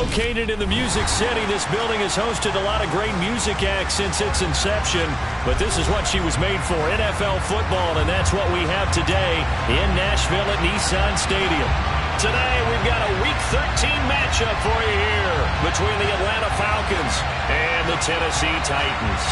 Located in the Music City, this building has hosted a lot of great music acts since its inception, but this is what she was made for, NFL football, and that's what we have today in Nashville at Nissan Stadium. Today, we've got a Week 13 matchup for you here between the Atlanta Falcons and the Tennessee Titans.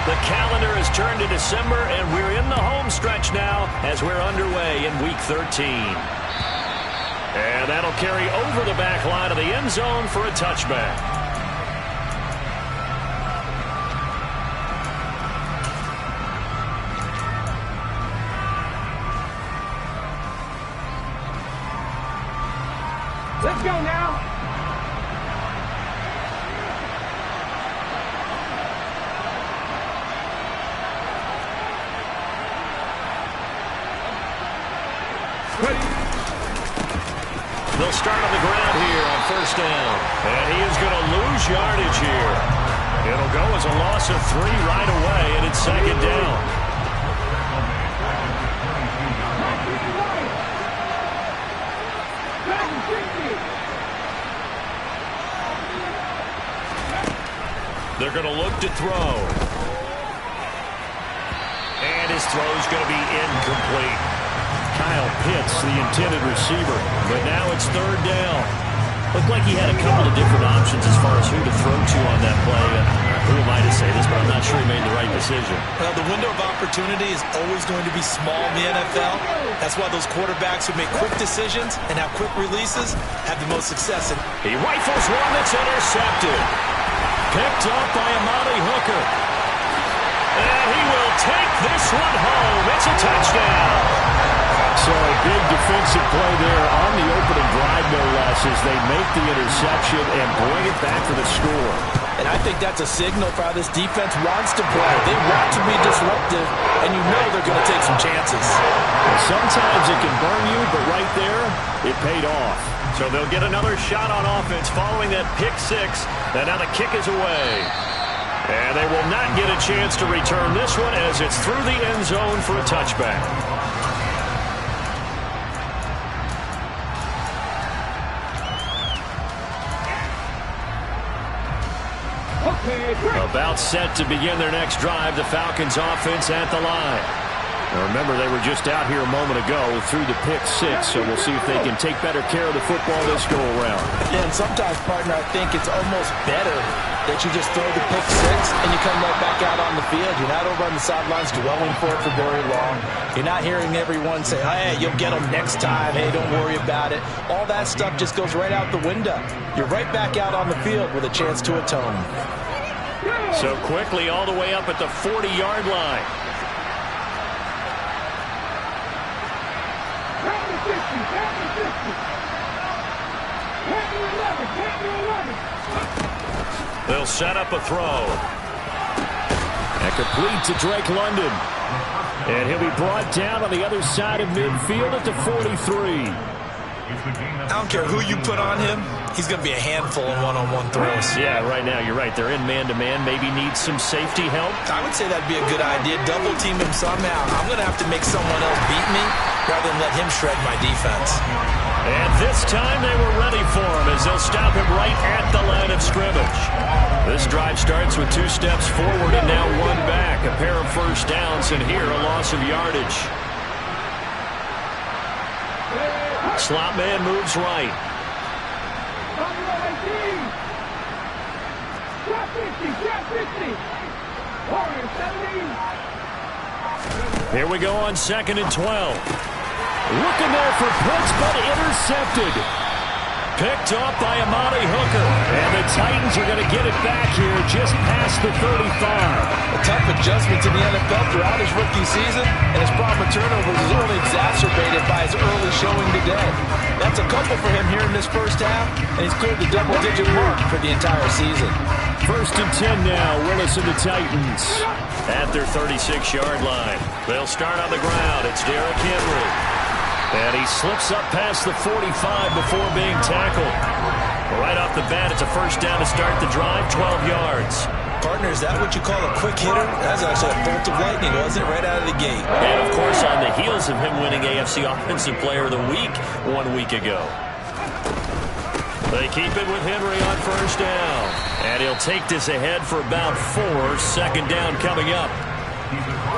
The calendar has turned to December, and we're in the home stretch now as we're underway in Week 13. And that'll carry over the back line of the end zone for a touchback. Let's go now. They'll start on the ground here on first down. And he is going to lose yardage here. It'll go as a loss of 3 right away, and it's second down. They're going to look to throw. And his throw is going to be incomplete. Kyle Pitts, the intended receiver, but now it's third down. Looked like he had a couple of different options as far as who to throw to on that play. Who am I to say this, but I'm not sure he made the right decision. Well, the window of opportunity is always going to be small in the NFL. That's why those quarterbacks who make quick decisions and have quick releases have the most success. He rifles one that's intercepted. Picked up by Amari Hooker. And he will take this one home. It's a touchdown. So a big defensive play there on the opening drive, no less, as they make the interception and bring it back for the score. And I think that's a signal for how this defense wants to play. They want to be disruptive, and you know they're going to take some chances. And sometimes it can burn you, but right there, it paid off. So they'll get another shot on offense following that pick six. And now the kick is away. And they will not get a chance to return this one as it's through the end zone for a touchback. About set to begin their next drive, the Falcons offense at the line. Now remember, they were just out here a moment ago through the pick six, so we'll see if they can take better care of the football this go around. Yeah, and sometimes, partner, I think it's almost better that you just throw the pick six and you come right back out on the field. You're not over on the sidelines dwelling for it for very long. You're not hearing everyone say, hey, you'll get them next time. Hey, don't worry about it. All that stuff just goes right out the window. You're right back out on the field with a chance to atone. So quickly all the way up at the 40-yard line. They'll set up a throw. And complete to Drake London. And he'll be brought down on the other side of midfield at the 43. I don't care who you put on him. He's going to be a handful in one-on-one throws. Yeah, right now, you're right. They're in man-to-man. Maybe need some safety help. I would say that'd be a good idea. Double team him somehow. I'm going to have to make someone else beat me rather than let him shred my defense. And this time they were ready for him as they'll stop him right at the line of scrimmage. This drive starts with 2 steps forward and now 1 back. A pair of first downs, and here a loss of yardage. Slot man moves right. Here we go on 2nd and 12. Looking there for Pitts, but intercepted. Picked up by Amari Hooker. And the Titans are going to get it back here just past the 35. A tough adjustment to the NFL throughout his rookie season, and his problem with turnovers is only exacerbated by his early showing today. That's a couple for him here in this first half, and he's cleared the double-digit mark for the entire season. 1st and 10 now, Willis and the Titans at their 36-yard line. They'll start on the ground. It's Derrick Henry. And he slips up past the 45 before being tackled. Right off the bat, it's a first down to start the drive, 12 yards. Partner, is that what you call a quick hitter? That's actually a bolt of lightning, wasn't it? Right out of the gate. And, of course, on the heels of him winning AFC Offensive Player of the Week 1 week ago. They keep it with Henry on first down. And he'll take this ahead for about 4. Second down coming up.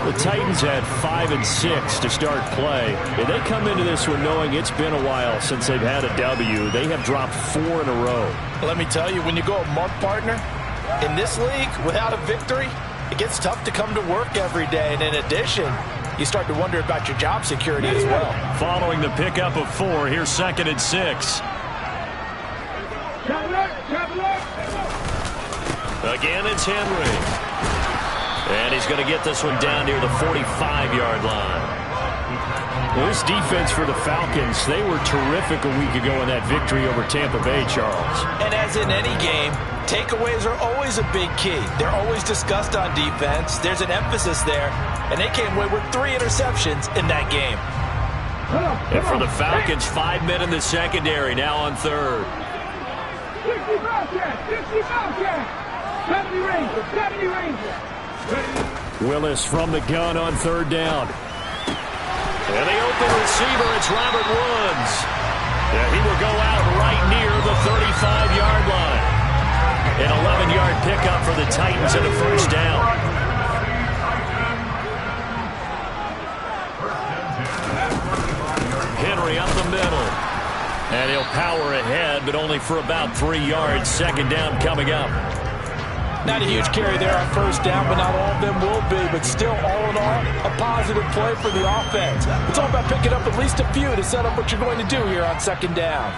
The Titans had 5 and 6 to start play. And they come into this one knowing it's been a while since they've had a W. They have dropped 4 in a row. Let me tell you, when you go a month, partner, in this league, without a victory, it gets tough to come to work every day. And in addition, you start to wonder about your job security as well. Following the pickup of 4, here's 2nd and 6. Again, it's Henry. And he's going to get this one down near the 45-yard line. Well, this defense for the Falcons, they were terrific a week ago in that victory over Tampa Bay, Charles. And as in any game, takeaways are always a big key. They're always discussed on defense. There's an emphasis there, and they came away with 3 interceptions in that game. And for the Falcons, 5 men in the secondary, now on third. 60 Bobcat, 60 Bobcat, 70 Rangers, 70 Rangers. Willis from the gun on third down. And the open receiver, it's Robert Woods. Yeah, he will go out right near the 35-yard line. An 11-yard pickup for the Titans and a first down. Henry up the middle. And he'll power ahead, but only for about 3 yards. Second down coming up. Not a huge carry there on first down, but not all of them will be. But still, all in all, a positive play for the offense. It's all about picking up at least a few to set up what you're going to do here on second down.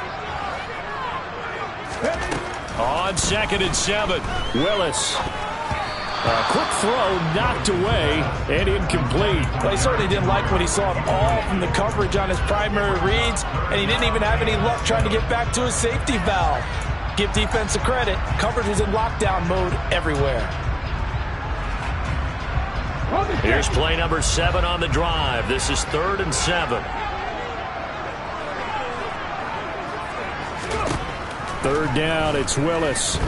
On 2nd and 7, Willis. A quick throw knocked away and incomplete. Well, he certainly didn't like what he saw at all from the coverage on his primary reads, and he didn't even have any luck trying to get back to his safety valve. Give defense a credit. Coverage was in lockdown mode everywhere. Here's play number 7 on the drive. This is 3rd and 7. 3rd down, it's Willis.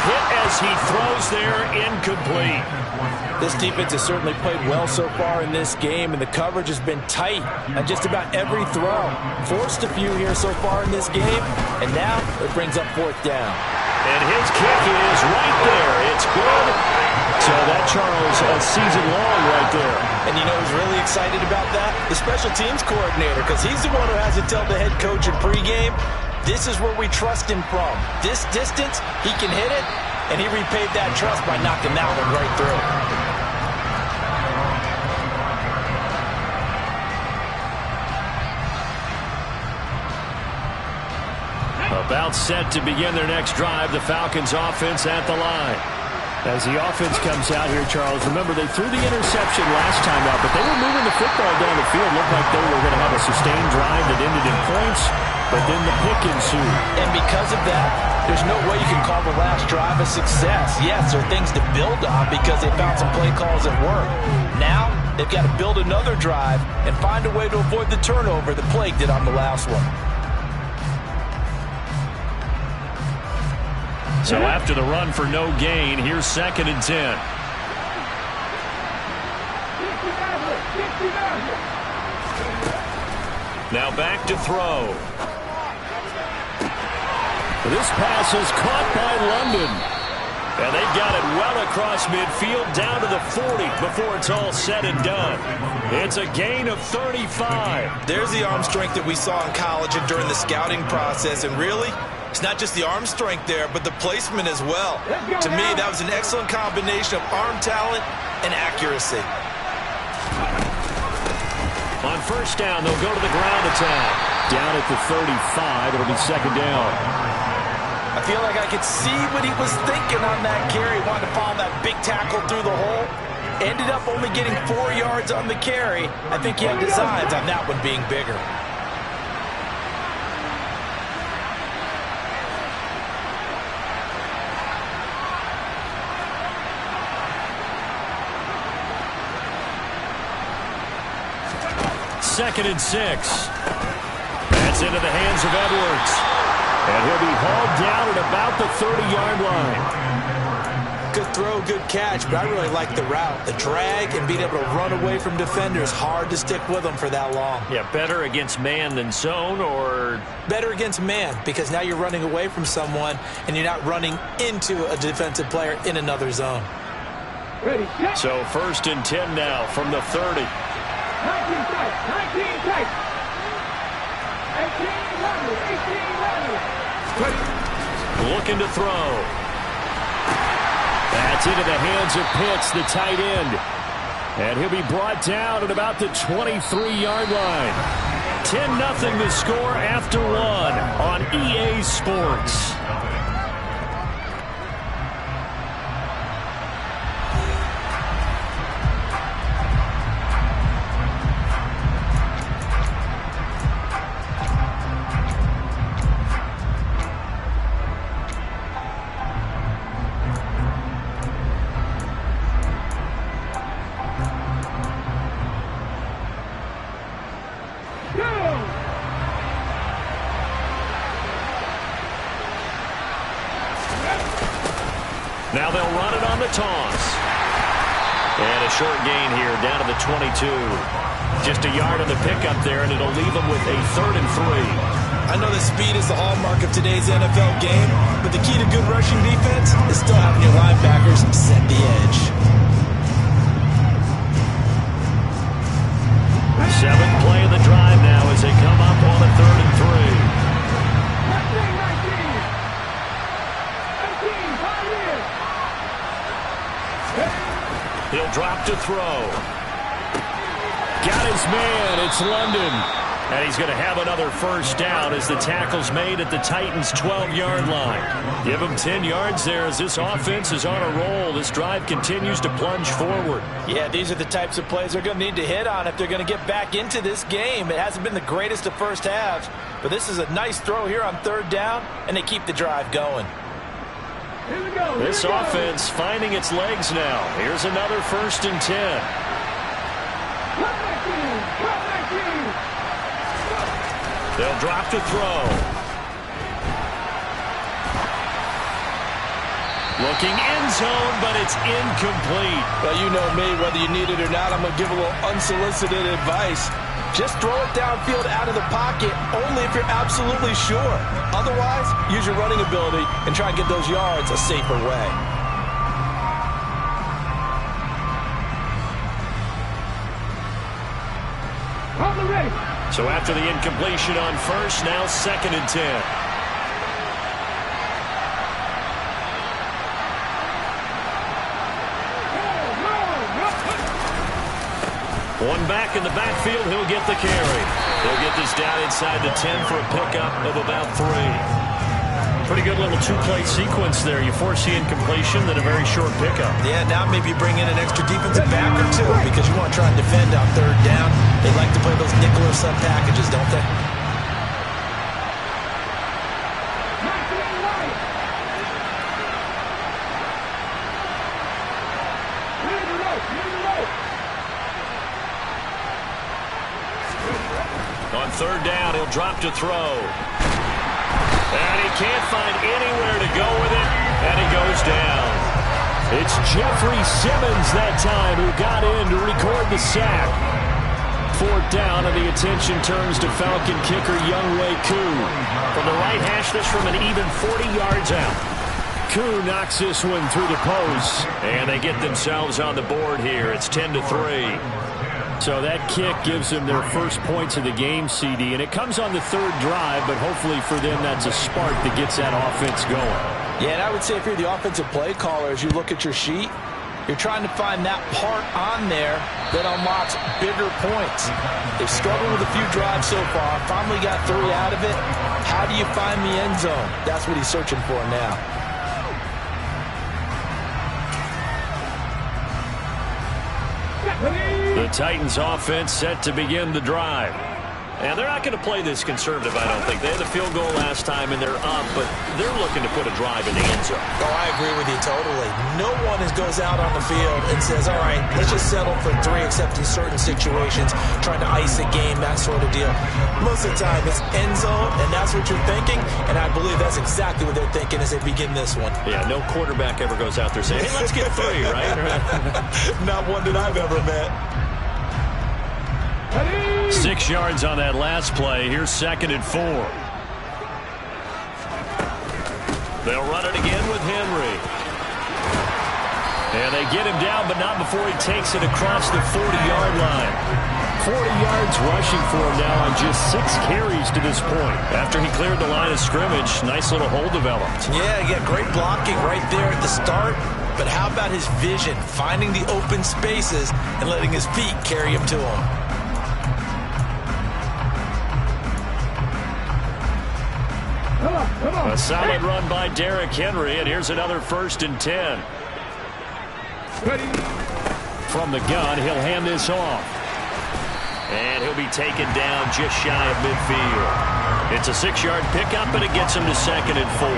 Hit as he throws there, incomplete. This defense has certainly played well so far in this game, and the coverage has been tight on just about every throw. Forced a few here so far in this game, and now it brings up 4th down. And his kick is right there. It's good. So that, Charles, a season long right there. And you know who's really excited about that? The special teams coordinator, because he's the one who has to tell the head coach in pregame, this is where we trust him from. This distance, he can hit it, and he repaid that trust by knocking that one right through. About set to begin their next drive, the Falcons offense at the line. As the offense comes out here, Charles, remember they threw the interception last time out, but they were moving the football down the field. Looked like they were going to have a sustained drive that ended in points, but then the pick ensued. And because of that, there's no way you can call the last drive a success. Yes, there are things to build on because they found some play calls that work. Now, they've got to build another drive and find a way to avoid the turnover that plagued it on the last one. So after the run for no gain, here's 2nd and 10. Now back to throw. This pass is caught by London. And they've got it well across midfield down to the 40 before it's all said and done. It's a gain of 35. There's the arm strength that we saw in college and during the scouting process. And really, it's not just the arm strength there, but the placement as well. To me, that was an excellent combination of arm talent and accuracy. On first down, they'll go to the ground attack. Down at the 35, it'll be 2nd down. I feel like I could see what he was thinking on that carry. He wanted to follow that big tackle through the hole. Ended up only getting 4 yards on the carry. I think he had designs on that one being bigger. Second and 6. That's into the hands of Edwards. And he'll be hauled down at about the 30-yard line. Good throw, good catch, but I really like the route. The drag and being able to run away from defenders, hard to stick with them for that long. Yeah, better against man than zone, or? Better against man, because now you're running away from someone and you're not running into a defensive player in another zone. Ready, set. So 1st and 10 now from the 30. 19 tight, 19 tight. 18 level, 18 level. Ready. Looking to throw. That's into the hands of Pitts, the tight end. And he'll be brought down at about the 23-yard line. 10-0 the score after 1 on EA Sports. Now they'll run it on the toss. And a short gain here down to the 22. Just a yard on the pickup there, and it'll leave them with a 3rd and 3. I know that speed is the hallmark of today's NFL game, but the key to good rushing defense is still having your linebackers set the edge. 7th play of the drive now as they come up on a 3rd and 3. He'll drop to throw. Got his man. It's London. And he's going to have another first down as the tackle's made at the Titans' 12-yard line. Give him 10 yards there as this offense is on a roll. This drive continues to plunge forward. Yeah, these are the types of plays they're going to need to hit on if they're going to get back into this game. It hasn't been the greatest of first halves, but this is a nice throw here on 3rd down, and they keep the drive going. Here we go. This offense finding its legs now. Here's another 1st and 10. Come back in. Come back in. They'll drop to throw. Looking end zone, but it's incomplete. Well, you know me, whether you need it or not, I'm going to give a little unsolicited advice. Just throw it downfield out of the pocket, only if you're absolutely sure. Otherwise, use your running ability and try and get those yards a safer way. On the ready. So after the incompletion on 1st, now 2nd and 10. One back in the backfield, he'll get the carry. He'll get this down inside the 10 for a pickup of about 3. Pretty good little 2-play sequence there. You force the incompletion, then a very short pickup. Yeah, now maybe you bring in an extra defensive back or two because you want to try and defend on 3rd down. They like to play those nickel or sub packages, don't they? On 3rd down, he'll drop to throw. And he can't find anywhere to go with it, and he goes down. It's Jeffrey Simmons that time who got in to record the sack. 4th down, and the attention turns to Falcon kicker Younghoe Koo. From the right hash, this from an even 40 yards out. Koo knocks this one through the post, and they get themselves on the board here. It's 10-3. So that kick gives them their first points of the game, CD, and it comes on the 3rd drive, but hopefully for them that's a spark that gets that offense going. Yeah, and I would say if you're the offensive play caller, as you look at your sheet, you're trying to find that part on there that unlocks bigger points. They've struggled with a few drives so far, finally got 3 out of it. How do you find the end zone? That's what he's searching for now. The Titans offense set to begin the drive. And they're not going to play this conservative, I don't think. They had the field goal last time, and they're up, but they're looking to put a drive in the end zone. Oh, I agree with you totally. No one goes out on the field and says, all right, let's just settle for 3 except in certain situations, trying to ice a game, that sort of deal. Most of the time, it's end zone, and that's what you're thinking, and I believe that's exactly what they're thinking as they begin this one. Yeah, no quarterback ever goes out there saying, hey, let's get 3, right? Not one that I've ever met. 6 yards on that last play. Here's 2nd and 4. They'll run it again with Henry. And they get him down, but not before he takes it across the 40-yard line. 40 yards rushing for him now on just 6 carries to this point. After he cleared the line of scrimmage, nice little hole developed. Yeah, he got great blocking right there at the start. But how about his vision, finding the open spaces and letting his feet carry him to him? A solid run by Derrick Henry, and here's another 1st and 10. From the gun, he'll hand this off. And he'll be taken down just shy of midfield. It's a 6-yard pickup, but it gets him to 2nd and 4.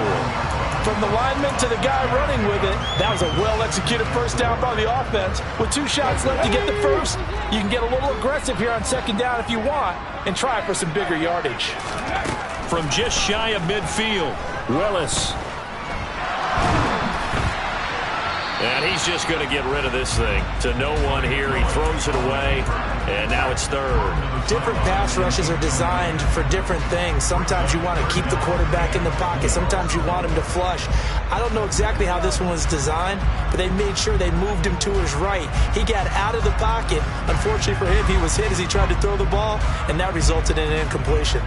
From the lineman to the guy running with it, that was a well-executed first down by the offense. With 2 shots left to get the first, you can get a little aggressive here on 2nd down if you want and try for some bigger yardage. From just shy of midfield, Willis. And he's just going to get rid of this thing. To no one here. He throws it away, and now it's 3rd. Different pass rushes are designed for different things. Sometimes you want to keep the quarterback in the pocket. Sometimes you want him to flush. I don't know exactly how this one was designed, but they made sure they moved him to his right. He got out of the pocket. Unfortunately for him, he was hit as he tried to throw the ball, and that resulted in an incompletion.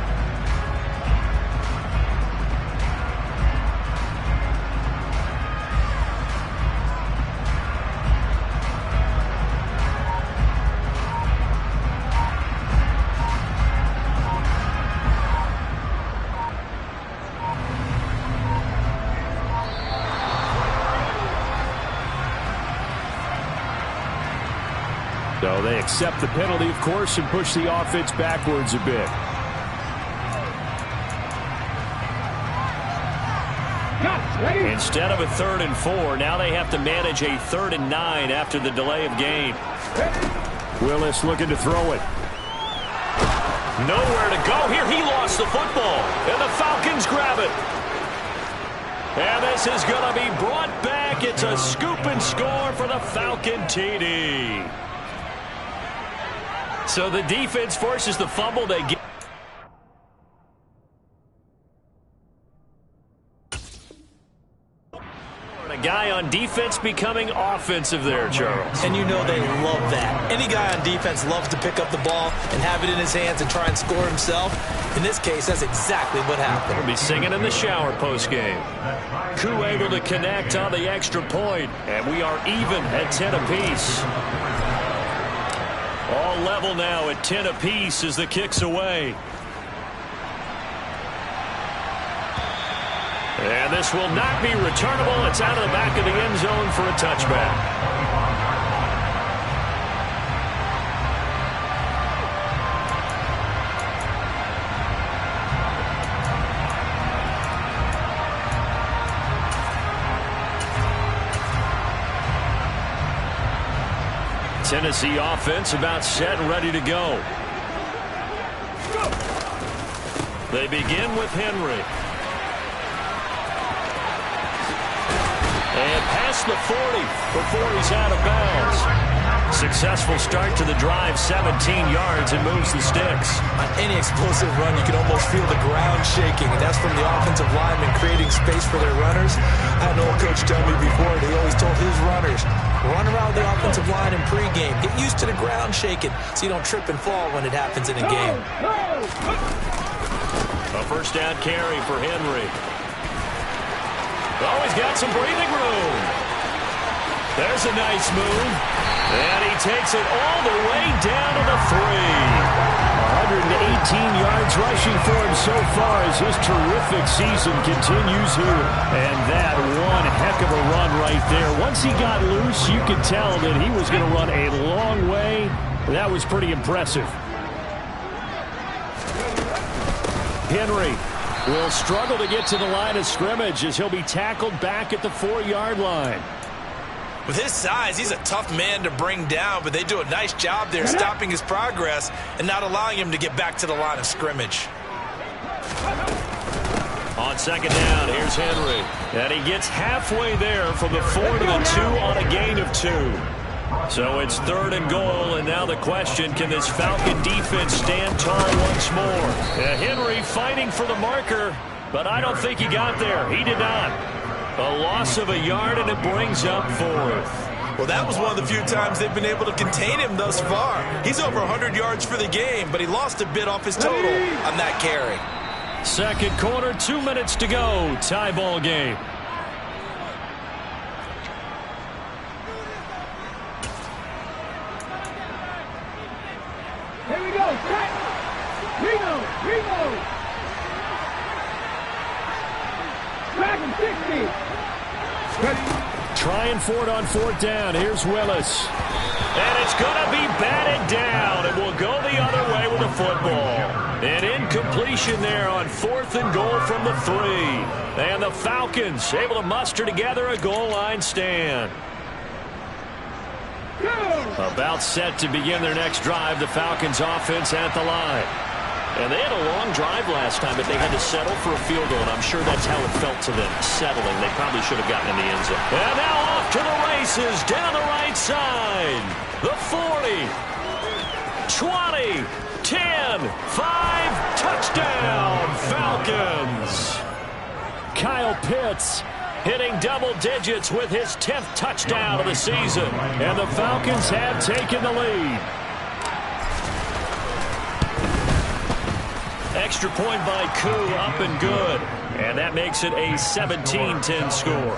So they accept the penalty, of course, and push the offense backwards a bit. Instead of a 3rd and 4, now they have to manage a 3rd and 9 after the delay of game. Willis looking to throw it. Nowhere to go here. He lost the football, and the Falcons grab it. And this is going to be brought back. It's a scoop and score for the Falcon TD. So the defense forces the fumble. They get a guy on defense becoming offensive there, Charles. And you know they love that. Any guy on defense loves to pick up the ball and have it in his hands and try and score himself. In this case, that's exactly what happened. We'll be singing in the shower postgame. Koo able to connect on the extra point, and we are even at 10 apiece. All level now at 10 apiece as the kick's away. And this will not be returnable. It's out of the back of the end zone for a touchback. Tennessee offense about set and ready to go. They begin with Henry. And past the 40 before he's out of bounds. Successful start to the drive, 17 yards, and moves the sticks. On any explosive run, you can almost feel the ground shaking, and that's from the offensive linemen creating space for their runners. I had an old coach tell me before, he always told his runners, run around the offensive line in pregame. Get used to the ground shaking so you don't trip and fall when it happens in a game. A first down carry for Henry. Oh, he's got some breathing room. There's a nice move. And he takes it all the way down to the 3. 118 yards rushing for him so far as his terrific season continues here. And that one heck of a run right there. Once he got loose, you could tell that he was going to run a long way. That was pretty impressive. Henry will struggle to get to the line of scrimmage as he'll be tackled back at the 4-yard line. With his size, he's a tough man to bring down, but they do a nice job there stopping his progress and not allowing him to get back to the line of scrimmage. On second down, here's Henry. And he gets halfway there from the 4 to the 2 on a gain of 2. So it's 3rd and goal, and now the question, can this Falcon defense stand tall once more? Henry fighting for the marker, but I don't think he got there. He did not. A loss of a yard, and it brings up 4th. Well, that was one of the few times they've been able to contain him thus far. He's over 100 yards for the game, but he lost a bit off his total on that carry. Second quarter, 2 minutes to go. Tie ball game. Here we go. Cut. Reno. Dragon 60. Ready. Trying for it on 4th down. Here's Willis. And it's going to be batted down. It will go the other way with the football. An incompletion there on 4th and goal from the 3. And the Falcons able to muster together a goal line stand. About set to begin their next drive, the Falcons offense at the line. And they had a long drive last time, but they had to settle for a field goal, and I'm sure that's how it felt to them, settling. They probably should have gotten in the end zone. And now off to the races, down the right side. The 40, 20, 10, 5, touchdown, Falcons. Kyle Pitts hitting double digits with his 10th touchdown of the season. And the Falcons have taken the lead. Extra point by Koo, up and good. And that makes it a 17-10 score.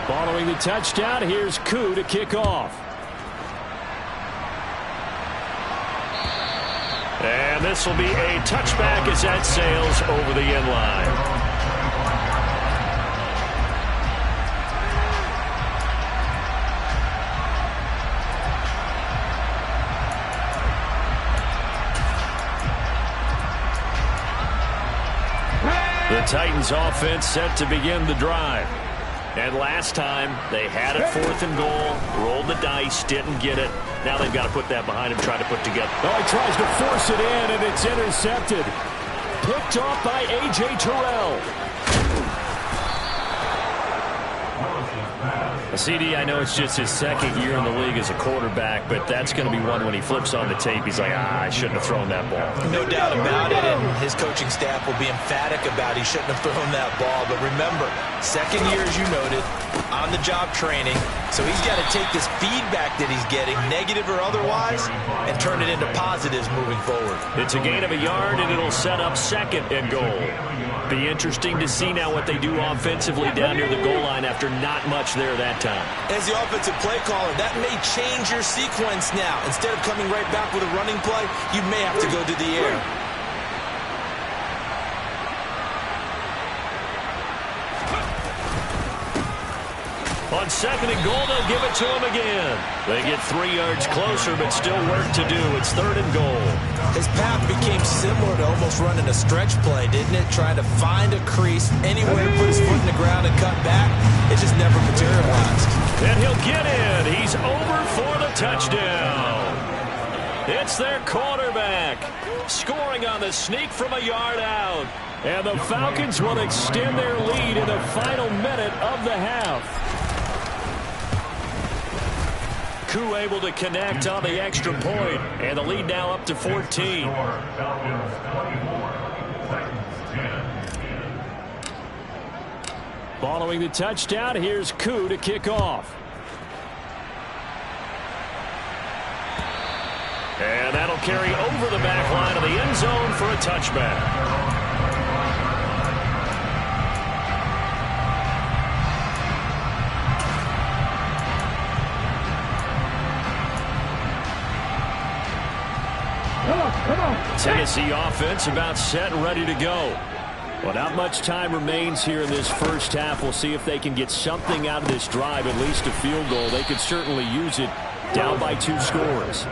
Following the touchdown, here's Koo to kick off. And this will be a touchback as that sails over the end line. The Titans offense set to begin the drive. And last time, they had it 4th and goal, rolled the dice, didn't get it. Now they've got to put that behind him, try to put together. Oh, he tries to force it in, and it's intercepted. Picked off by A.J. Terrell. CD, I know it's just his 2nd year in the league as a quarterback, but that's going to be one when he flips on the tape. He's like, I shouldn't have thrown that ball. No doubt about it, and his coaching staff will be emphatic about he shouldn't have thrown that ball. But remember, 2nd year, as you noted, on-the-job training. So he's got to take this feedback that he's getting, negative or otherwise, and turn it into positives moving forward. It's a gain of a yard, and it'll set up 2nd and goal. Be interesting to see now what they do offensively down near the goal line after not much there that time. As the offensive play caller, that may change your sequence now. Instead of coming right back with a running play, you may have to go to the air. On 2nd and goal, they'll give it to him again. They get 3 yards closer, but still work to do. It's 3rd and goal. His path became similar to almost running a stretch play, didn't it? Trying to find a crease, anywhere to put his foot in the ground and cut back. It just never materialized. And he'll get in. He's over for the touchdown. It's their quarterback scoring on the sneak from a yard out. And the Falcons will extend their lead in the final minute of the half. Koo able to connect on the extra point, and the lead now up to 14. Following the touchdown, here's Koo to kick off. And that'll carry over the back line of the end zone for a touchback. Tennessee offense about set and ready to go. Well, not much time remains here in this first half. We'll see if they can get something out of this drive, at least a field goal. They could certainly use it down by 2 scores.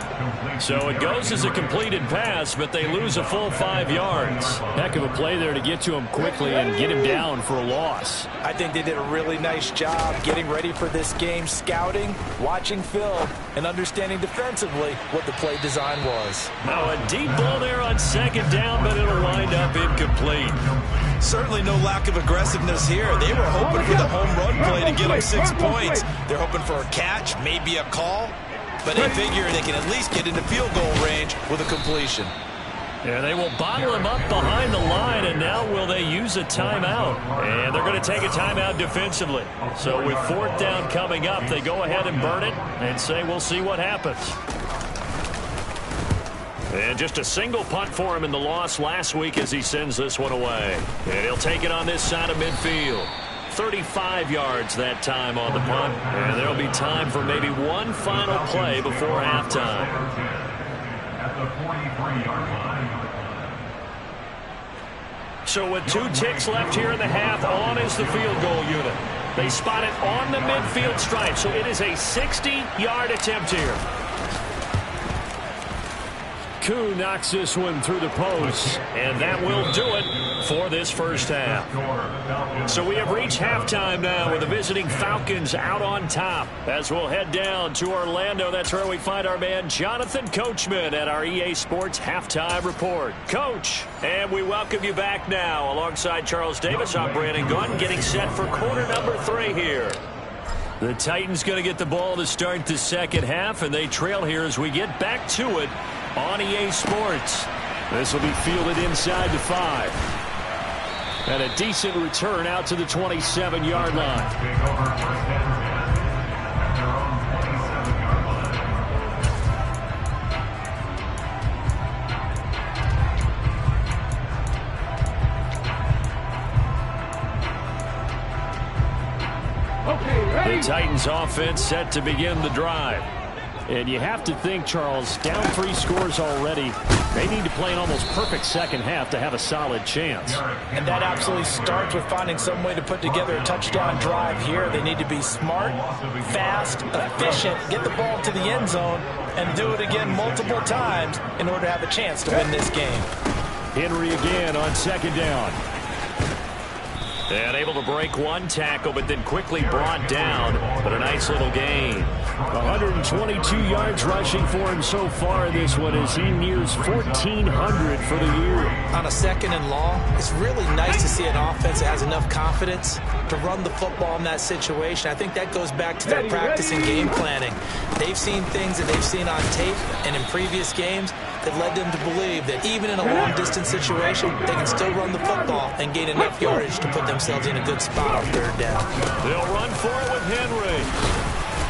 So it goes as a completed pass, but they lose a full 5 yards. Heck of a play there to get to him quickly and get him down for a loss. I think they did a really nice job getting ready for this game, scouting, watching film, and understanding defensively what the play design was. Now a deep ball there on 2nd down, but it'll wind up incomplete. Certainly no lack of aggressiveness here. They were hoping for the home run play to get them 6 points. They're hoping for a catch, maybe a call, but they figure they can at least get into field goal range with a completion. Yeah, they will bottle him up behind the line, and now will they use a timeout? And they're going to take a timeout defensively. So with 4th down coming up, they go ahead and burn it and say we'll see what happens. And just a single punt for him in the loss last week as he sends this one away. And he'll take it on this side of midfield. 35 yards that time on the punt. And there'll be time for maybe one final play before halftime. So with 2 ticks left here in the half, on is the field goal unit. They spot it on the midfield stripe, so it is a 60-yard attempt here. Koo knocks this one through the post, and that will do it for this first half. So we have reached halftime now with the visiting Falcons out on top. As we'll head down to Orlando, that's where we find our man Jonathan Coachman at our EA Sports Halftime Report. Coach, and we welcome you back now. Alongside Charles Davis, I'm Brandon Gunn, getting set for quarter number 3 here. The Titans going to get the ball to start the second half, and they trail here as we get back to it on EA Sports. This will be fielded inside the 5. And a decent return out to the 27-yard line. The Titans offense set to begin the drive. And you have to think, Charles, down 3 scores already. They need to play an almost perfect second half to have a solid chance. And that absolutely starts with finding some way to put together a touchdown drive here. They need to be smart, fast, efficient, get the ball to the end zone, and do it again multiple times in order to have a chance to win this game. Henry again on 2nd down. And able to break 1 tackle, but then quickly brought down. But a nice little gain. 122 yards rushing for him so far in this one as he nears 1,400 for the year. On a 2nd and long, it's really nice to see an offense that has enough confidence to run the football in that situation. I think that goes back to their practice and game planning. They've seen things that they've seen on tape and in previous games that led them to believe that even in a long-distance situation, they can still run the football and gain enough yardage to put themselves in a good spot on 3rd down. They'll run for it with Henry.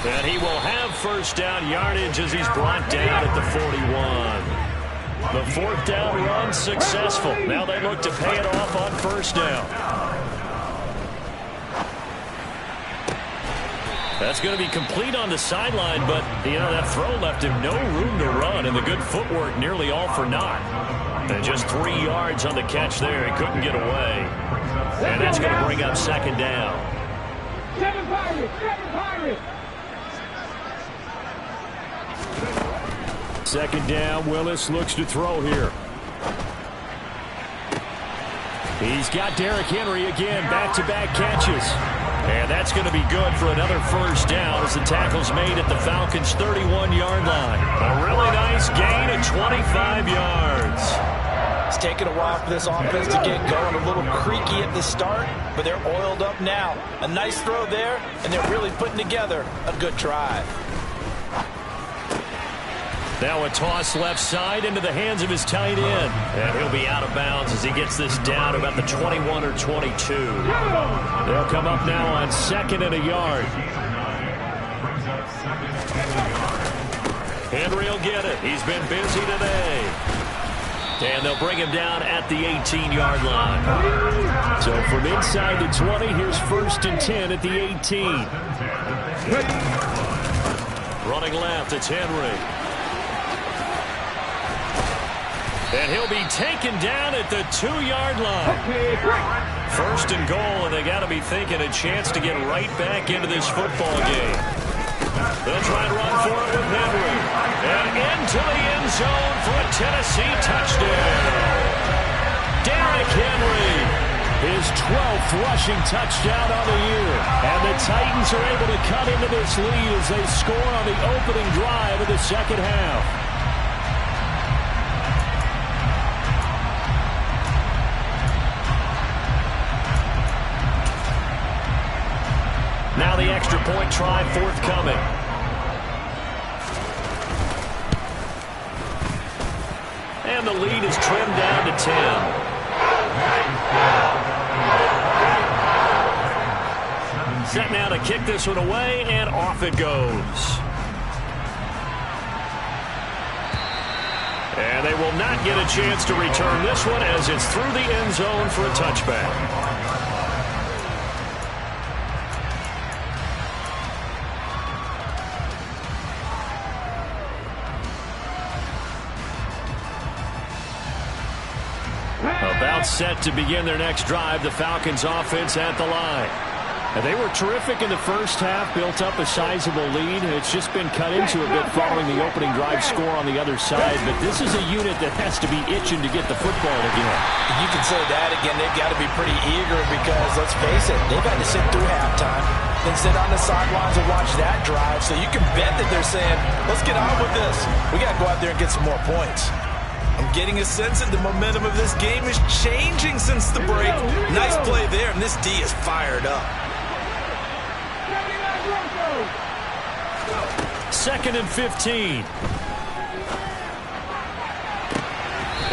And he will have first down yardage as he's brought down at the 41. The 4th down run successful. Now they look to pay it off on 1st down. That's going to be complete on the sideline, but, you know, that throw left him no room to run, and the good footwork nearly all for naught. And just 3 yards on the catch there. He couldn't get away. And that's going to bring up 2nd down. 7 Pirates! 7 Pirates! 2nd down, Willis looks to throw here. He's got Derrick Henry again, back-to-back catches. And that's going to be good for another first down as the tackle's made at the Falcons' 31-yard line. A really nice gain of 25 yards. It's taken a while for this offense to get going. A little creaky at the start, but they're oiled up now. A nice throw there, and they're really putting together a good drive. Now a toss left side into the hands of his tight end. And he'll be out of bounds as he gets this down about the 21 or 22. They'll come up now on 2nd and a yard. Henry will get it. He's been busy today. And they'll bring him down at the 18-yard line. So from inside the 20, here's 1st and 10 at the 18. Running left, it's Henry. And he'll be taken down at the 2-yard line. 1st and goal, and they got to be thinking a chance to get right back into this football game. They'll try and run for it with zone for a Tennessee touchdown. Derrick Henry, his 12th rushing touchdown on the year. And the Titans are able to cut into this lead as they score on the opening drive of the second half. Now the extra point try forthcoming. And the lead is trimmed down to 10. Set now to kick this one away, and off it goes. And they will not get a chance to return this one as it's through the end zone for a touchback. About set to begin their next drive, the Falcons offense at the line. And they were terrific in the first half, built up a sizable lead. It's just been cut into a bit following the opening drive score on the other side. But this is a unit that has to be itching to get the football again. You can say that again. They've got to be pretty eager because, let's face it, they've had to sit through halftime, then sit on the sidelines and watch that drive. So you can bet that they're saying, let's get on with this. We got to go out there and get some more points. I'm getting a sense that the momentum of this game is changing since the break. Nice play there, and this D is fired up. 2nd and 15.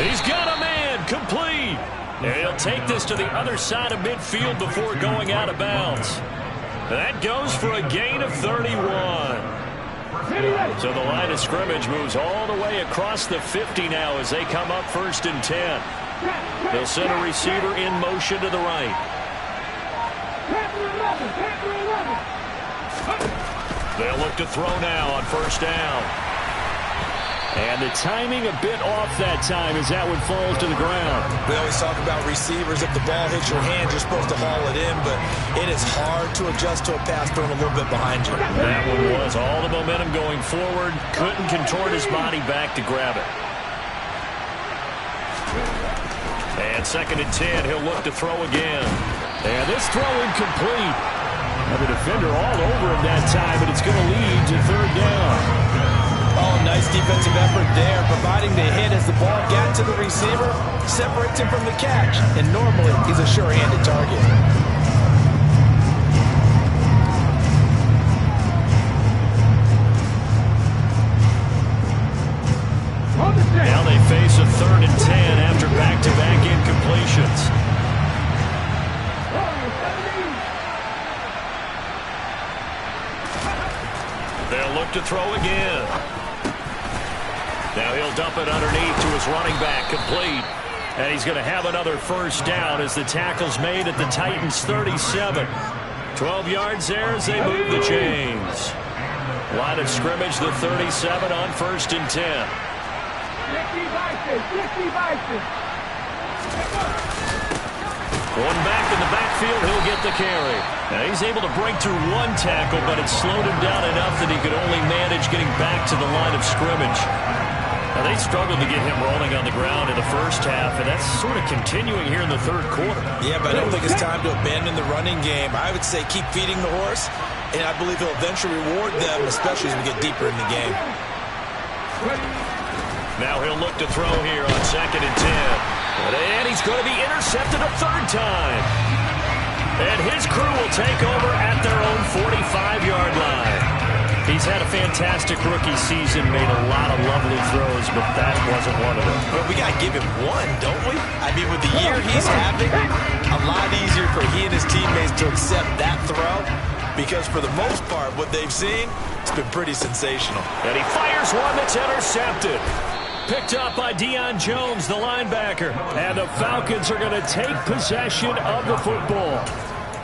He's got a man, complete. And he'll take this to the other side of midfield before going out of bounds. That goes for a gain of 31. So the line of scrimmage moves all the way across the 50 now as they come up 1st and 10. They'll send a receiver in motion to the right. They'll look to throw now on 1st down. And the timing a bit off that time as that one falls to the ground. We always talk about receivers. If the ball hits your hand, you're supposed to haul it in, but it is hard to adjust to a pass thrown a little bit behind you. That one was all the momentum going forward. Couldn't contort his body back to grab it. And 2nd and 10, he'll look to throw again. And this throw incomplete. And the defender all over him that time, but it's going to lead to 3rd down. Oh, nice defensive effort there, providing the hit as the ball got to the receiver, separates him from the catch, and normally he's a sure-handed target. Now they face a 3rd and 10 after back-to-back incompletions. They'll look to throw again. Now he'll dump it underneath to his running back, complete. And he's going to have another 1st down as the tackle's made at the Titans' 37. 12 yards there as they move the chains. Line of scrimmage, the 37 on 1st and 10. One back in the backfield, he'll get the carry. Now he's able to break through one tackle, but it slowed him down enough that he could only manage getting back to the line of scrimmage. Now they struggled to get him rolling on the ground in the first half, and that's sort of continuing here in the 3rd quarter. Yeah, but I don't think it's time to abandon the running game. I would say keep feeding the horse, and I believe he'll eventually reward them, especially as we get deeper in the game. Now he'll look to throw here on 2nd and 10. And he's going to be intercepted a 3rd time. And his crew will take over at their own 45-yard line. He's had a fantastic rookie season, made a lot of lovely throws, but that wasn't one of them. Well, we got to give him one, don't we? I mean, with the year he's having, a lot easier for he and his teammates to accept that throw because for the most part, what they've seen, it's been pretty sensational. And he fires one that's intercepted. Picked up by Deion Jones, the linebacker. And the Falcons are going to take possession of the football.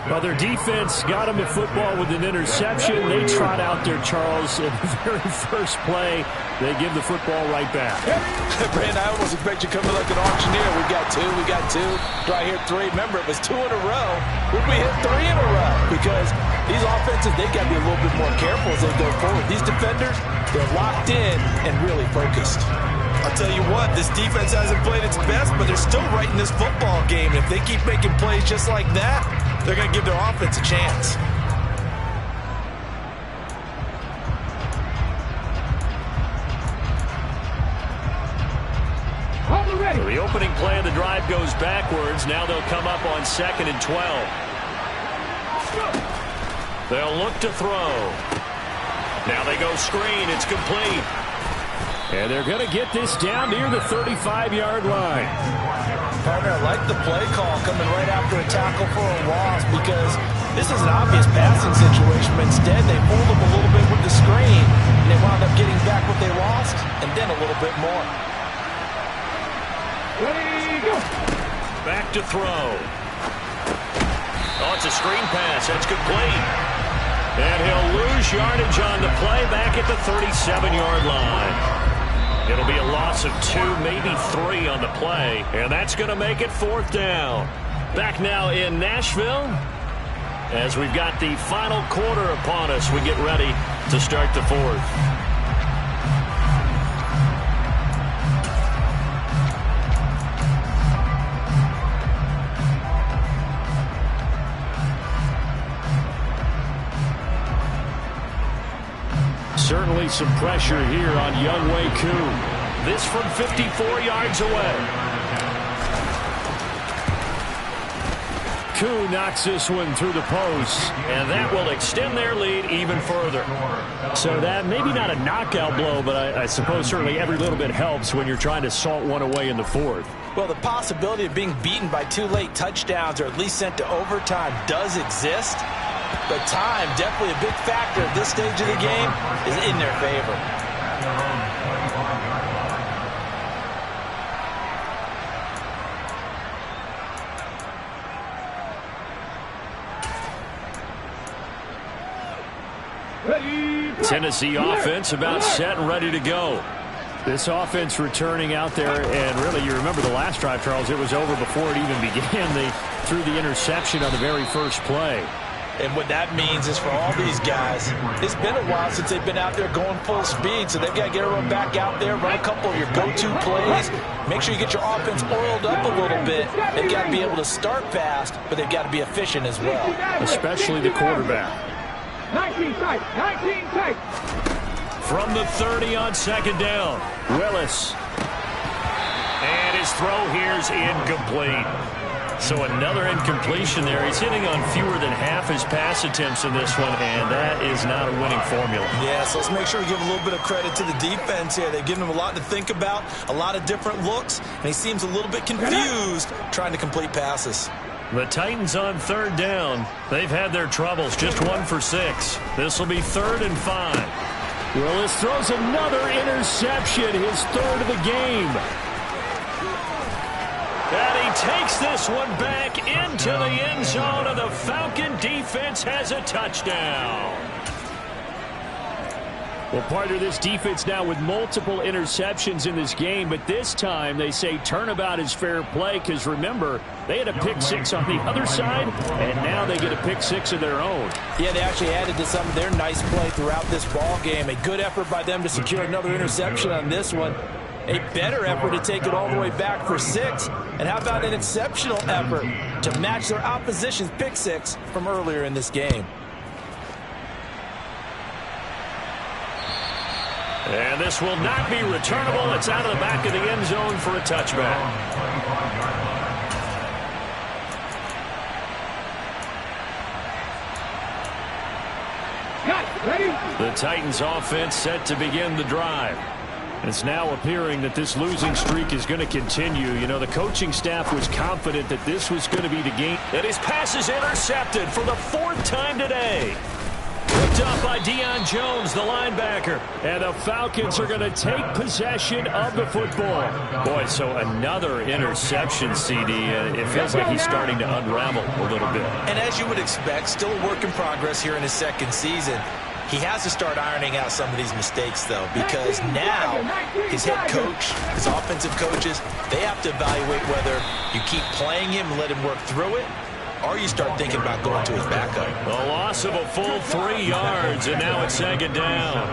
Well, their defense got them the football with an interception. They trot out there, Charles, in the very first play. They give the football right back. Brandon, I almost expect you to come in like an auctioneer. We got two. Do I hear 3? Remember, it was 2 in a row. Would we hit 3 in a row? Because these offenses, they got to be a little bit more careful as they go forward. These defenders, they're locked in. and really focused. I'll tell you what, this defense hasn't played its best, but they're still right in this football game. And if they keep making plays just like that, they're going to give their offense a chance. So the opening play of the drive goes backwards. Now they'll come up on 2nd and 12. They'll look to throw. Now they go screen. It's complete. And they're going to get this down near the 35-yard line. Partner, I like the play call coming right after a tackle for a loss because this is an obvious passing situation. But instead, they pulled them a little bit with the screen, and they wound up getting back what they lost and then a little bit more. Ready, go. Back to throw. Oh, it's a screen pass. That's complete. And he'll lose yardage on the play back at the 37-yard line. It'll be a loss of 2, maybe 3 on the play, and that's going to make it 4th down. Back now in Nashville as we've got the final quarter upon us. We get ready to start the 4th. Certainly some pressure here on Younghoe Koo. This from 54 yards away. Koo knocks this one through the post, and that will extend their lead even further. So that maybe not a knockout blow, but I suppose certainly every little bit helps when you're trying to salt one away in the 4th. Well, the possibility of being beaten by 2 late touchdowns or at least sent to overtime does exist. But time, definitely a big factor at this stage of the game, is in their favor. Tennessee offense about set and ready to go. This offense returning out there, and really, you remember the last drive, Charles, it was over before it even began. They threw the interception on the very first play. And what that means is for all these guys, it's been a while since they've been out there going full speed, so they've got to get everyone back out there, run a couple of your go-to plays, make sure you get your offense oiled up a little bit. They've got to be able to start fast, but they've got to be efficient as well. Especially the quarterback. 19 tight, 19 tight. From the 30 on 2nd down, Willis. And his throw here's incomplete. So another incompletion there. He's hitting on fewer than half his pass attempts in this one, and that is not a winning formula. Yeah, so let's make sure we give a little bit of credit to the defense here. They've given him a lot to think about, a lot of different looks, and he seems a little bit confused trying to complete passes. The Titans on 3rd down. They've had their troubles, just 1 for 6. This will be 3rd and 5. Willis throws another interception, his 3rd of the game. And he takes this one back into the end zone, and the Falcon defense has a touchdown. Well, partner, this defense now with multiple interceptions in this game, but this time they say turnabout is fair play because, remember, they had a pick 6 on the other side, and now they get a pick 6 of their own. Yeah, they actually added to some of their nice play throughout this ball game. A good effort by them to secure another interception on this one. A better effort to take it all the way back for 6. And how about an exceptional effort to match their opposition's pick 6 from earlier in this game. And this will not be returnable. It's out of the back of the end zone for a touchback. The Titans offense set to begin the drive. It's now appearing that this losing streak is going to continue. You know, the coaching staff was confident that this was going to be the game. And his pass is intercepted for the 4th time today. Picked up by Deion Jones, the linebacker. And the Falcons are going to take possession of the football. Boy, so another interception, CD. It feels like he's starting to unravel a little bit. And as you would expect, still a work in progress here in his 2nd season. He has to start ironing out some of these mistakes, though, because now his head coach, his offensive coaches, they have to evaluate whether you keep playing him and let him work through it, or you start thinking about going to his backup. A loss of a full 3 yards, and now it's 2nd down.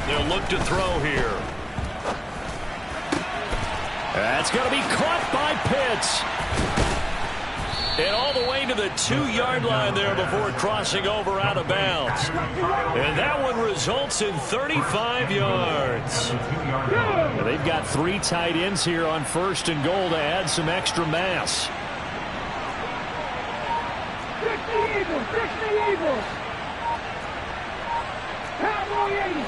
They'll look to throw here. That's going to be caught by Pitts. And all the way to the 2-yard line there before crossing over out of bounds. And that one results in 35 yards. And they've got 3 tight ends here on 1st and goal to add some extra mass. Fix the Eagles! Fix the Eagles! Cowboy 80!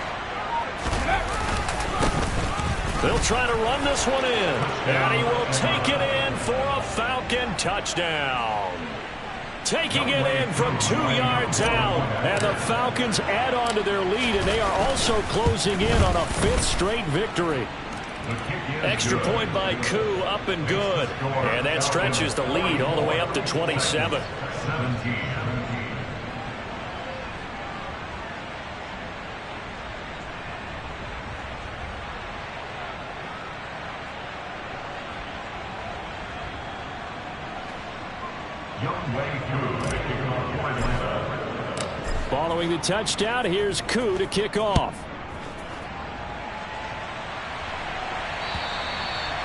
They'll try to run this one in. And he will take it in for a Falcon touchdown. Taking it in from 2 yards out. And the Falcons add on to their lead, and they are also closing in on a 5th straight victory. Extra point by Koo, up and good. And that stretches the lead all the way up to 27. Following the touchdown, here's Koo to kick off.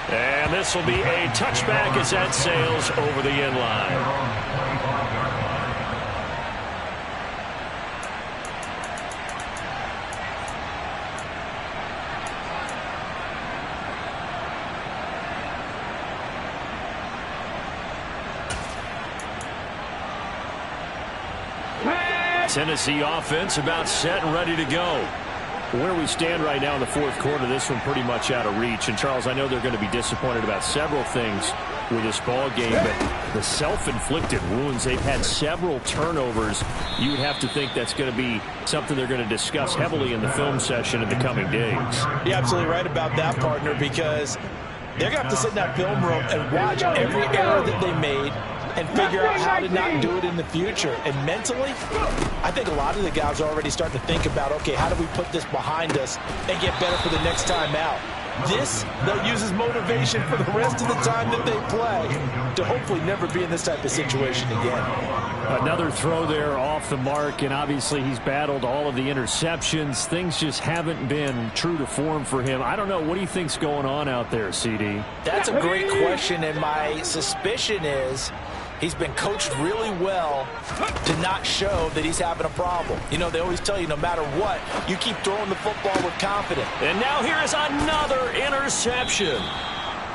And this will be a touchback as that sails over the end line. Tennessee offense about set and ready to go. Where we stand right now in the 4th quarter, this one pretty much out of reach. And, Charles, I know they're going to be disappointed about several things with this ball game, but the self-inflicted wounds, they've had several turnovers. You would have to think that's going to be something they're going to discuss heavily in the film session in the coming days. You're absolutely right about that, partner, because they're going to have to sit in that film room and watch every error that they made and figure out how to not do it in the future. And mentally, I think a lot of the guys are already starting to think about, okay, how do we put this behind us and get better for the next time out? This, they'll use as motivation for the rest of the time that they play to hopefully never be in this type of situation again. Another throw there off the mark, and obviously he's battled all of the interceptions. Things just haven't been true to form for him. I don't know. What do you think's going on out there, CD? That's a great question, and my suspicion is he's been coached really well to not show that he's having a problem. You know, they always tell you no matter what, you keep throwing the football with confidence. And now here is another interception.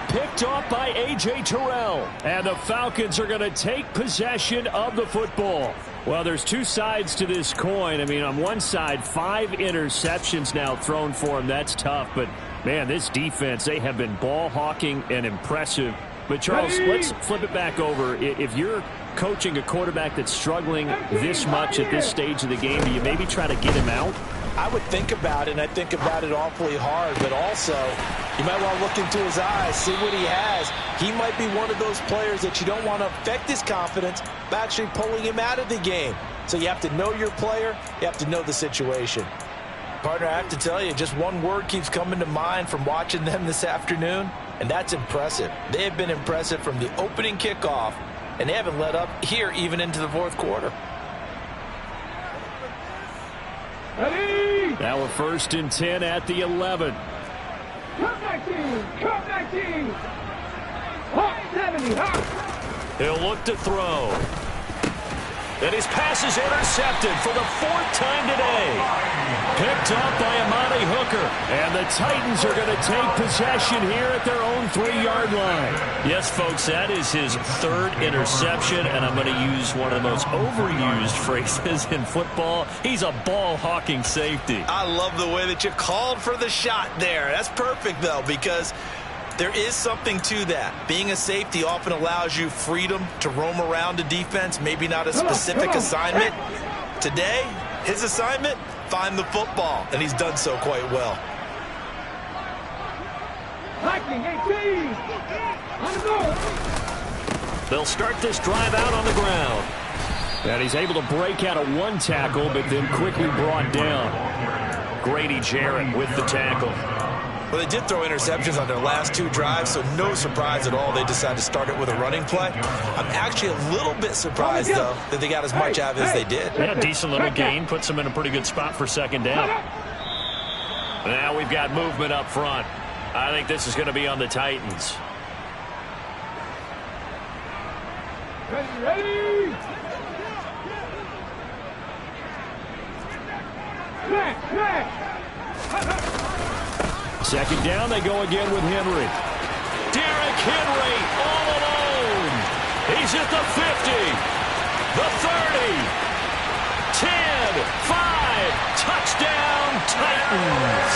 Picked off by A.J. Terrell. And the Falcons are going to take possession of the football. Well, there's 2 sides to this coin. I mean, on one side, 5 interceptions now thrown for him. That's tough. But, man, this defense, they have been ball hawking and impressive. But, Charles, let's flip it back over. If you're coaching a quarterback that's struggling this much at this stage of the game, do you maybe try to get him out? I would think about it, and I think about it awfully hard. But also, you might want to look into his eyes, see what he has. He might be one of those players that you don't want to affect his confidence by actually pulling him out of the game. So you have to know your player. You have to know the situation. Partner, I have to tell you, just one word keeps coming to mind from watching them this afternoon, and that's impressive. They have been impressive from the opening kickoff, and they haven't let up here even into the 4th quarter. Now a 1st and 10 at the 11. Come back team! Come back team! Hawk 70, Hawk! He'll look to throw. And his pass is intercepted for the 4th time today. Picked up by Amani Hooker. And the Titans are going to take possession here at their own 3-yard line. Yes, folks, that is his 3rd interception, and I'm going to use one of the most overused phrases in football. He's a ball-hawking safety. I love the way that you called for the shot there. That's perfect, though, because there is something to that. Being a safety often allows you freedom to roam around a defense, maybe not a specific assignment. Today, his assignment, find the football, and he's done so quite well. Lightning 18! On the goal! They'll start this drive out on the ground. And he's able to break out of 1 tackle, but then quickly brought down. Grady Jarrett with the tackle. Well, they did throw interceptions on their last 2 drives, so no surprise at all they decided to start it with a running play. I'm actually a little bit surprised, though, that they got as much out of it as they did. Yeah, decent little gain. Puts them in a pretty good spot for second down. Now we've got movement up front. I think this is going to be on the Titans. Ready? Second down, they go again with Henry. Derrick Henry all alone. He's at the 50, the 30, 10, 5, touchdown Titans.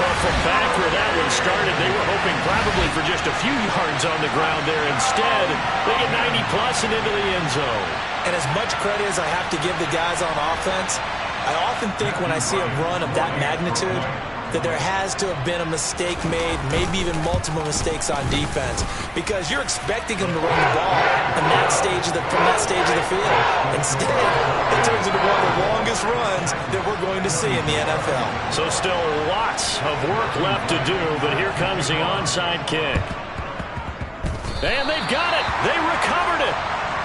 Well, from back where that one started, they were hoping probably for just a few yards on the ground there. Instead, they get 90-plus and into the end zone. And as much credit as I have to give the guys on offense, I often think when I see a run of that magnitude that there has to have been a mistake made, maybe even multiple mistakes on defense, because you're expecting them to run the ball from that stage of the field. Instead, it turns into one of the longest runs that we're going to see in the NFL. So still lots of work left to do, but here comes the onside kick. And they've got it. They recovered it.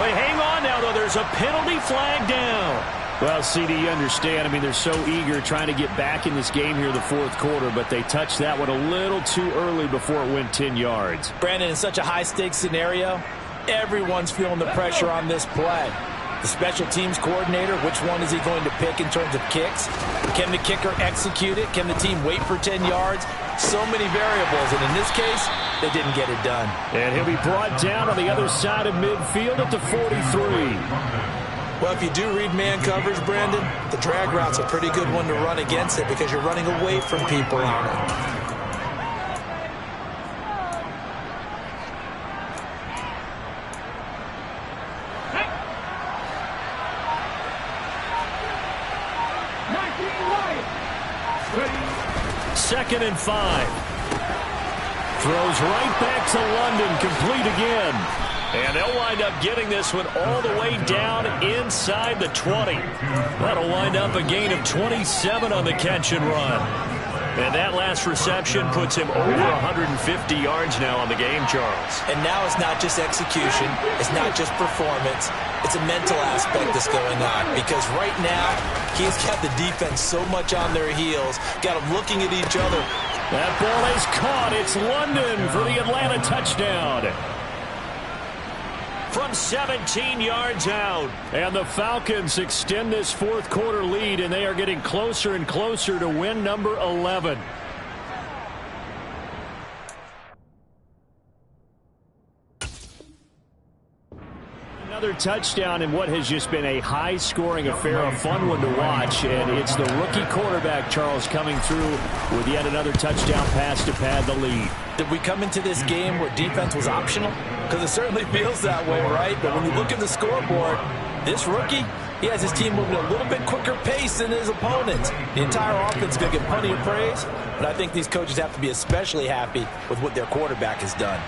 Wait, hang on now, though. There's a penalty flag down. Well, CD, you understand. I mean, they're so eager trying to get back in this game here in the fourth quarter, but they touched that one a little too early before it went 10 yards. Brandon, in such a high-stakes scenario, everyone's feeling the pressure on this play. The special teams coordinator, which one is he going to pick in terms of kicks? Can the kicker execute it? Can the team wait for 10 yards? So many variables, and in this case, they didn't get it done. And he'll be brought down on the other side of midfield at the 43. Well, if you do read man coverage, Brandon, the drag route's a pretty good one to run against it because you're running away from people on it. Second and 5. Throws right back to London, complete again. And they'll wind up getting this one all the way down inside the 20. That'll wind up a gain of 27 on the catch and run. And that last reception puts him over 150 yards now on the game, Charles. And now it's not just execution. It's not just performance. It's a mental aspect that's going on. Because right now, he's got the defense so much on their heels, got them looking at each other. That ball is caught. It's London for the Atlanta touchdown. From 17 yards out. And the Falcons extend this fourth quarter lead, and they are getting closer and closer to win number 11. Another touchdown in what has just been a high-scoring affair, a fun one to watch, and it's the rookie quarterback, Charles, coming through with yet another touchdown pass to pad the lead. Did we come into this game where defense was optional? Because it certainly feels that way, right? But when you look at the scoreboard, this rookie, he has his team moving at a little bit quicker pace than his opponents. The entire offense is going to get plenty of praise, but I think these coaches have to be especially happy with what their quarterback has done.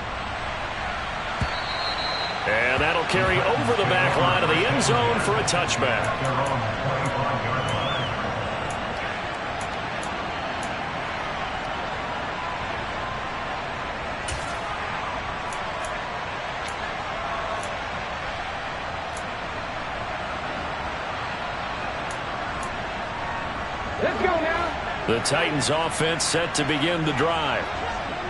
And that'll carry over the back line of the end zone for a touchback. Let's go now. The Titans offense set to begin the drive.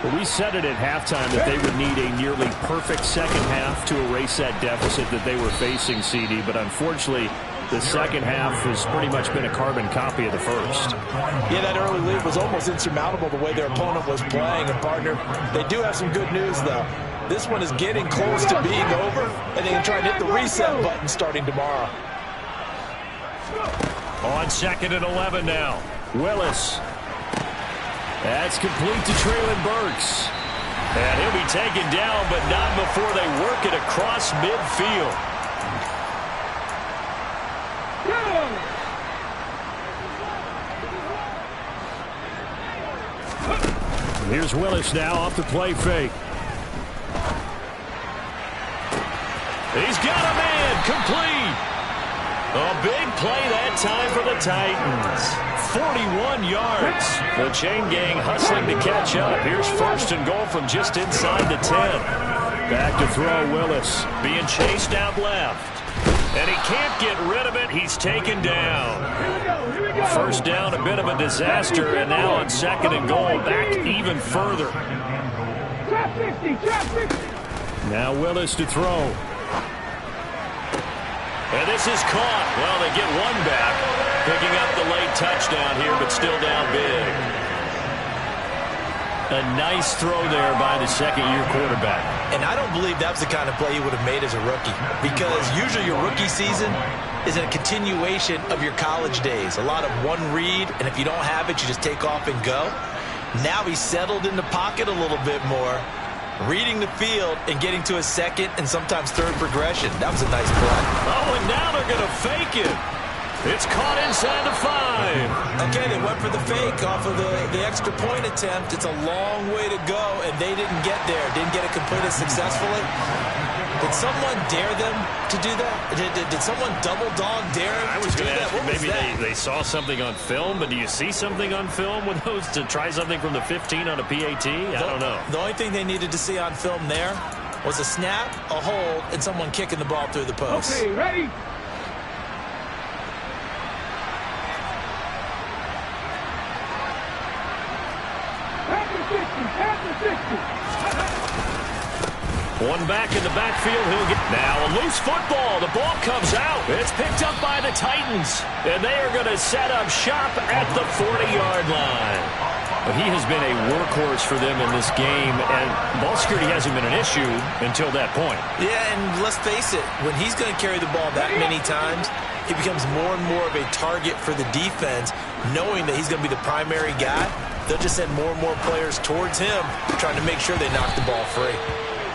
Well, we said it at halftime that they would need a nearly perfect second half to erase that deficit that they were facing, CD. But unfortunately, the second half has pretty much been a carbon copy of the first. Yeah, that early lead was almost insurmountable the way their opponent was playing. And, partner, they do have some good news, though. This one is getting close to being over, and they can try and hit the reset button starting tomorrow. On 2nd and 11 now. Willis. That's complete to Traylon Burks. And he'll be taken down, but not before they work it across midfield. Here's Willis now off the play fake. He's got a man complete. A big play that time for the Titans. 41 yards. The chain gang hustling to catch up. Here's first and goal from just inside the 10. Back to throw Willis. Being chased out left. And he can't get rid of it. He's taken down. First down, a bit of a disaster. And now on second and goal, back even further. Now Willis to throw. And this is caught. Well, they get one back. Picking up the late touchdown here, but still down big. A nice throw there by the second-year quarterback. And I don't believe that was the kind of play he would have made as a rookie. Because usually your rookie season is a continuation of your college days. A lot of one read, and if you don't have it, you just take off and go. Now he's settled in the pocket a little bit more, reading the field and getting to a second and sometimes third progression. That was a nice play. Oh, and now they're going to fake it. It's caught inside the 5. Okay, they went for the fake off of the extra point attempt. It's a long way to go, and they didn't get there. Didn't get it completed successfully. Did someone dare them to do that? Did someone double dog dare them to do that? What was that? They saw something on film, but do you see something on film with those to try something from the 15 on a PAT? I don't know. The only thing they needed to see on film there was a snap, a hold, and someone kicking the ball through the post. Okay, ready? One back in the backfield. He'll get now a loose football. The ball comes out. It's picked up by the Titans. And they are going to set up shop at the 40-yard line. But he has been a workhorse for them in this game, and ball security hasn't been an issue until that point. Yeah, and let's face it, when he's going to carry the ball that many times, he becomes more and more of a target for the defense, knowing that he's going to be the primary guy. They'll just send more and more players towards him, trying to make sure they knock the ball free.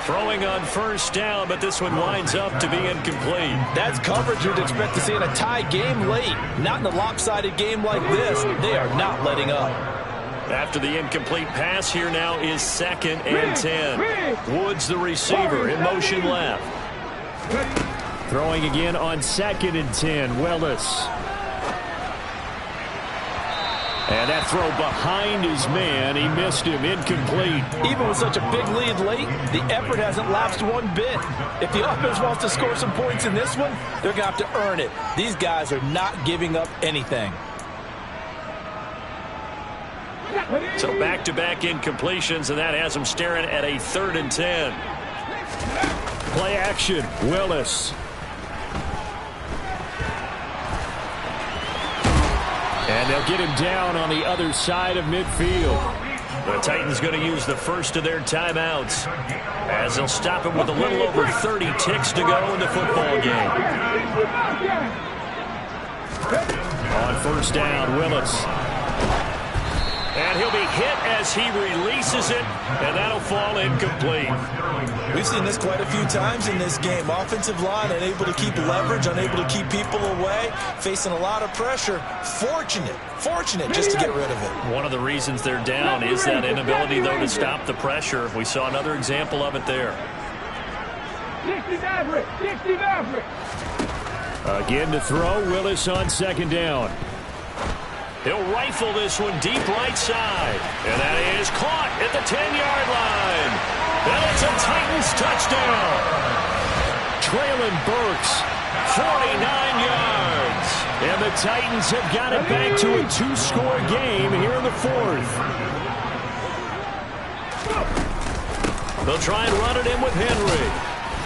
Throwing on first down, but this one winds up to be incomplete. That's coverage you'd expect to see in a tie game late. Not in a lopsided game like this. They are not letting up. After the incomplete pass, here now is second and 10. Woods, the receiver, in motion left. Throwing again on second and 10, Willis. And that throw behind his man, he missed him, incomplete. Even with such a big lead late, the effort hasn't lapsed one bit. If the offense wants to score some points in this one, they're going to have to earn it. These guys are not giving up anything. So back-to-back incompletions, and that has them staring at a 3rd and 10. Play action, Willis. And they'll get him down on the other side of midfield. The Titans going to use the first of their timeouts as they'll stop him with a little over 30 ticks to go in the football game. On first down, Willis. And he'll be hit as he releases it, and that'll fall incomplete. We've seen this quite a few times in this game. Offensive line unable to keep leverage, unable to keep people away, facing a lot of pressure. Fortunate just to get rid of it. One of the reasons they're down is that inability, though, to stop the pressure. We saw another example of it there. 60 Maverick. Again to throw, Willis on second down. He'll rifle this one deep right side. And that is caught at the 10-yard line. And it's a Titans touchdown. Traylon Burks, 49 yards. And the Titans have got it back to a 2-score game here in the 4th. They'll try and run it in with Henry.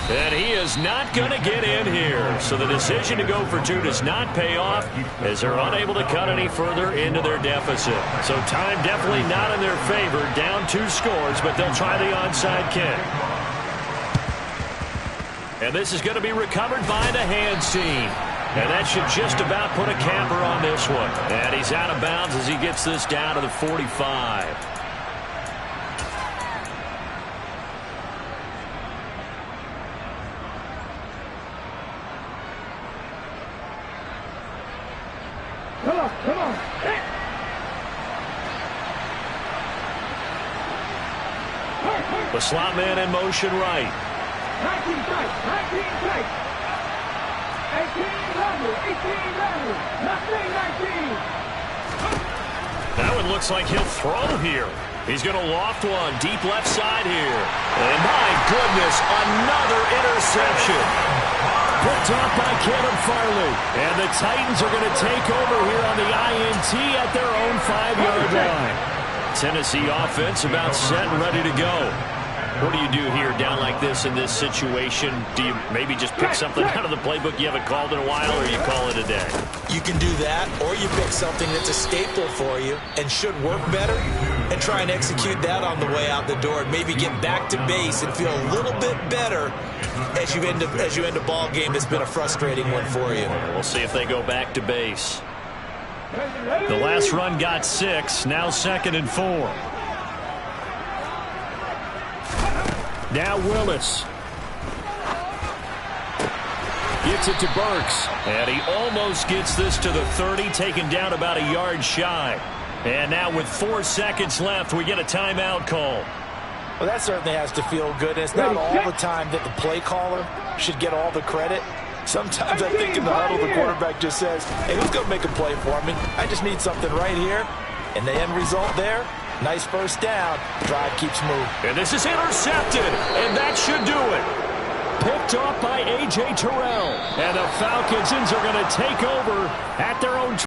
And he is not going to get in here. So the decision to go for 2 does not pay off as they're unable to cut any further into their deficit. So time definitely not in their favor. Down 2 scores, but they'll try the onside kick. And this is going to be recovered by the hands team. And that should just about put a capper on this one. And he's out of bounds as he gets this down to the 45. Come on. The slot man in motion right. 19 tight. 18 left. number 18 Madden, Mustang 19. That one looks like he'll throw here. He's going to loft one deep left side here. And my goodness, another interception. Picked off by Caleb Farley. And the Titans are going to take over here on the INT at their own 5-yard line. Tennessee offense about set and ready to go. What do you do here down like this in this situation? Do you maybe just pick something out of the playbook you haven't called in a while, or you call it a day? You can do that, or you pick something that's a staple for you and should work better and try and execute that on the way out the door and maybe get back to base and feel a little bit better as you end a ball game that's been a frustrating one for you. We'll see if they go back to base. The last run got 6, now 2nd and 4. Now Willis. Gets it to Burks. And he almost gets this to the 30, taken down about a yard shy. And now with 4 seconds left, we get a timeout call. Well, that certainly has to feel good. And it's not all the time that the play caller should get all the credit. Sometimes I think in the huddle, the quarterback just says, hey, who's going to make a play for me? I just need something right here. And the end result there, nice first down. Drive keeps moving. And this is intercepted, and that should do it. Picked off by A.J. Terrell. And the Falcons are going to take over